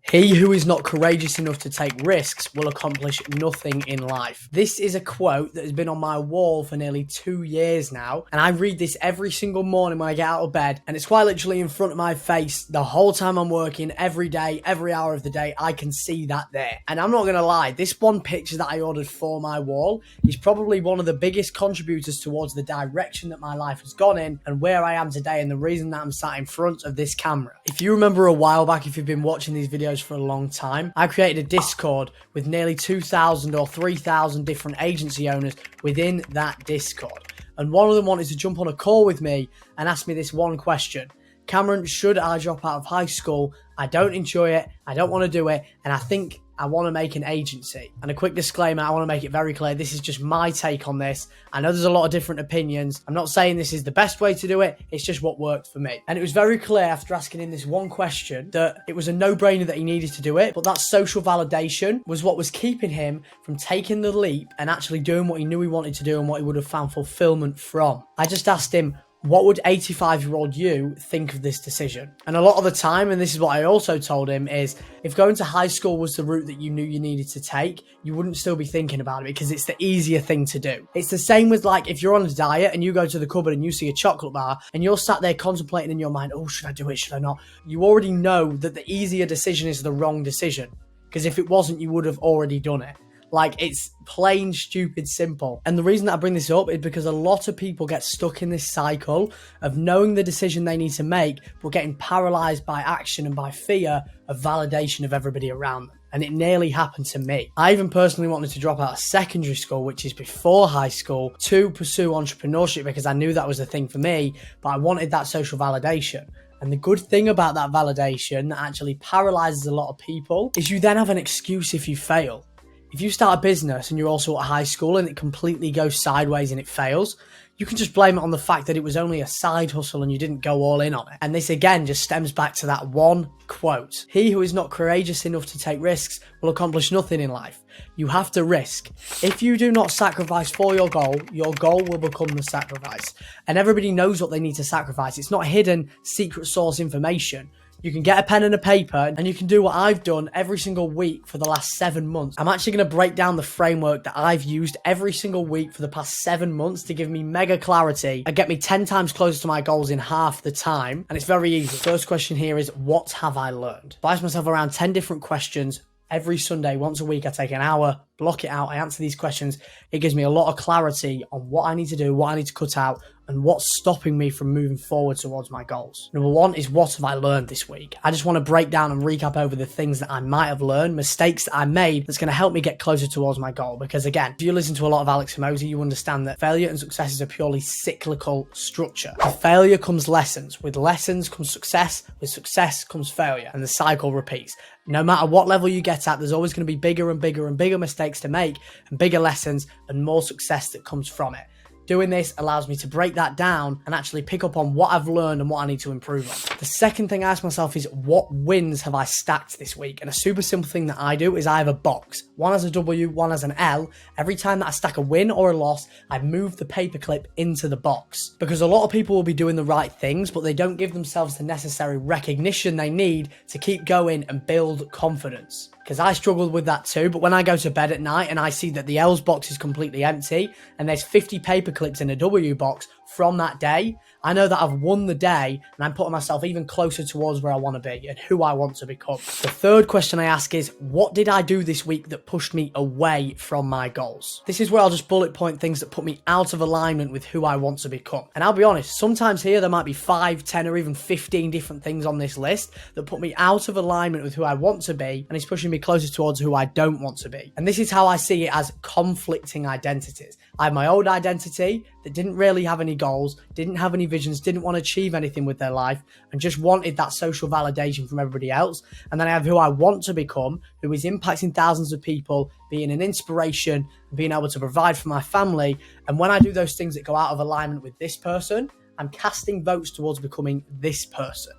He who is not courageous enough to take risks will accomplish nothing in life. This is a quote that has been on my wall for nearly 2 years now, and I read this every single morning when I get out of bed, and it's quite literally in front of my face the whole time I'm working, every day, every hour of the day. I can see that there. And I'm not gonna lie, this one picture that I ordered for my wall is probably one of the biggest contributors towards the direction that my life has gone in and where I am today, and the reason that I'm sat in front of this camera. If you remember a while back, if you've been watching these videos for a long time, I created a Discord with nearly 2,000 or 3,000 different agency owners within that Discord. And one of them wanted to jump on a call with me and ask me this one question. Cameron, should I drop out of high school? I don't enjoy it. I don't want to do it. And I think I want to make an agency. And a quick disclaimer, I want to make it very clear, this is just my take on this. I know there's a lot of different opinions. I'm not saying this is the best way to do it. It's just what worked for me. And it was very clear after asking him this one question that it was a no-brainer that he needed to do it. But that social validation was what was keeping him from taking the leap and actually doing what he knew he wanted to do and what he would have found fulfillment from. I just asked him, what would 85-year-old you think of this decision? And a lot of the time, and this is what I also told him, is if going to high school was the route that you knew you needed to take, you wouldn't still be thinking about it because it's the easier thing to do. It's the same with, like, if you're on a diet and you go to the cupboard and you see a chocolate bar and you're sat there contemplating in your mind, oh, should I do it? Should I not? You already know that the easier decision is the wrong decision, because if it wasn't, you would have already done it. Like, it's plain, stupid, simple. And the reason that I bring this up is because a lot of people get stuck in this cycle of knowing the decision they need to make, but getting paralyzed by action and by fear of validation of everybody around them. And it nearly happened to me. I even personally wanted to drop out of secondary school, which is before high school, to pursue entrepreneurship because I knew that was the thing for me, but I wanted that social validation. And the good thing about that validation that actually paralyzes a lot of people is you then have an excuse if you fail. If you start a business and you're also at high school and it completely goes sideways and it fails, you can just blame it on the fact that it was only a side hustle and you didn't go all in on it. And this again just stems back to that one quote. He who is not courageous enough to take risks will accomplish nothing in life. You have to risk. If you do not sacrifice for your goal will become the sacrifice. And everybody knows what they need to sacrifice. It's not hidden secret source information. You can get a pen and a paper and you can do what I've done every single week for the last 7 months. I'm actually going to break down the framework that I've used every single week for the past 7 months to give me mega clarity and get me 10 times closer to my goals in half the time. And it's very easy. First question here is, what have I learned? I ask myself around 10 different questions every Sunday. Once a week, I take an hour, block it out. I answer these questions. It gives me a lot of clarity on what I need to do, what I need to cut out, and what's stopping me from moving forward towards my goals. Number one is, what have I learned this week? I just want to break down and recap over the things that I might have learned, mistakes that I made that's going to help me get closer towards my goal. Because again, if you listen to a lot of Alex Hormozi, you understand that failure and success is a purely cyclical structure. With failure comes lessons. With lessons comes success. With success comes failure. And the cycle repeats. No matter what level you get at, there's always going to be bigger and bigger and bigger mistakes to make and bigger lessons and more success that comes from it. Doing this allows me to break that down and actually pick up on what I've learned and what I need to improve on. The second thing I ask myself is, what wins have I stacked this week? And a super simple thing that I do is I have a box. One has a W, one has an L. Every time that I stack a win or a loss, I move the paperclip into the box. Because a lot of people will be doing the right things, but they don't give themselves the necessary recognition they need to keep going and build confidence. Because I struggled with that too, but when I go to bed at night and I see that the L's box is completely empty and there's 50 paper clips in a W box from that day, I know that I've won the day and I'm putting myself even closer towards where I want to be and who I want to become. The third question I ask is, what did I do this week that pushed me away from my goals? This is where I'll just bullet point things that put me out of alignment with who I want to become. And I'll be honest, sometimes here there might be 5, 10 or even 15 different things on this list that put me out of alignment with who I want to be, and it's pushing me closer towards who I don't want to be. And this is how I see it, as conflicting identities. I have my old identity that didn't really have any goals, didn't have any visions, didn't want to achieve anything with their life, and just wanted that social validation from everybody else. And then I have who I want to become, who is impacting thousands of people, being an inspiration, being able to provide for my family. And when I do those things that go out of alignment with this person, I'm casting votes towards becoming this person.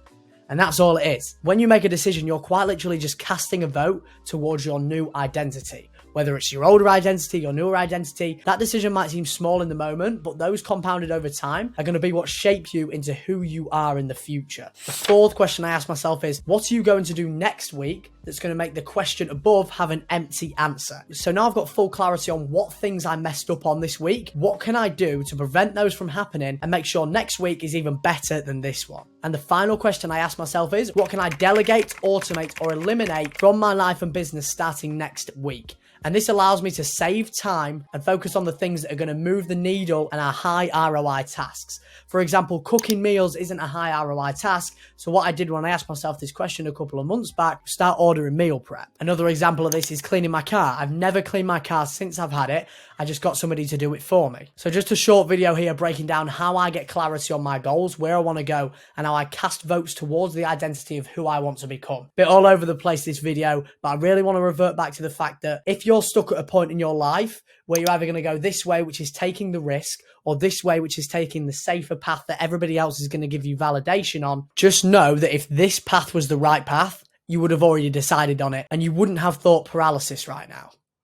And that's all it is. When you make a decision, you're quite literally just casting a vote towards your new identity. Whether it's your older identity, your newer identity, that decision might seem small in the moment, but those compounded over time are going to be what shape you into who you are in the future. The fourth question I ask myself is, what are you going to do next week that's going to make the question above have an empty answer. So now I've got full clarity on what things I messed up on this week. What can I do to prevent those from happening and make sure next week is even better than this one? And the final question I ask myself is, what can I delegate, automate, or eliminate from my life and business starting next week? And this allows me to save time and focus on the things that are going to move the needle and are high ROI tasks. For example, cooking meals isn't a high ROI task. So what I did when I asked myself this question a couple of months back, start ordering meal prep. Another example of this is cleaning my car. I've never cleaned my car since I've had it. I just got somebody to do it for me. So just a short video here breaking down how I get clarity on my goals, where I want to go, and how I cast votes towards the identity of who I want to become. Bit all over the place this video, but I really want to revert back to the fact that if you're stuck at a point in your life where you're either going to go this way, which is taking the risk, or this way, which is taking the safer path that everybody else is going to give you validation on, just know that if this path was the right path, you would have already decided on it and you wouldn't have thought paralysis right now.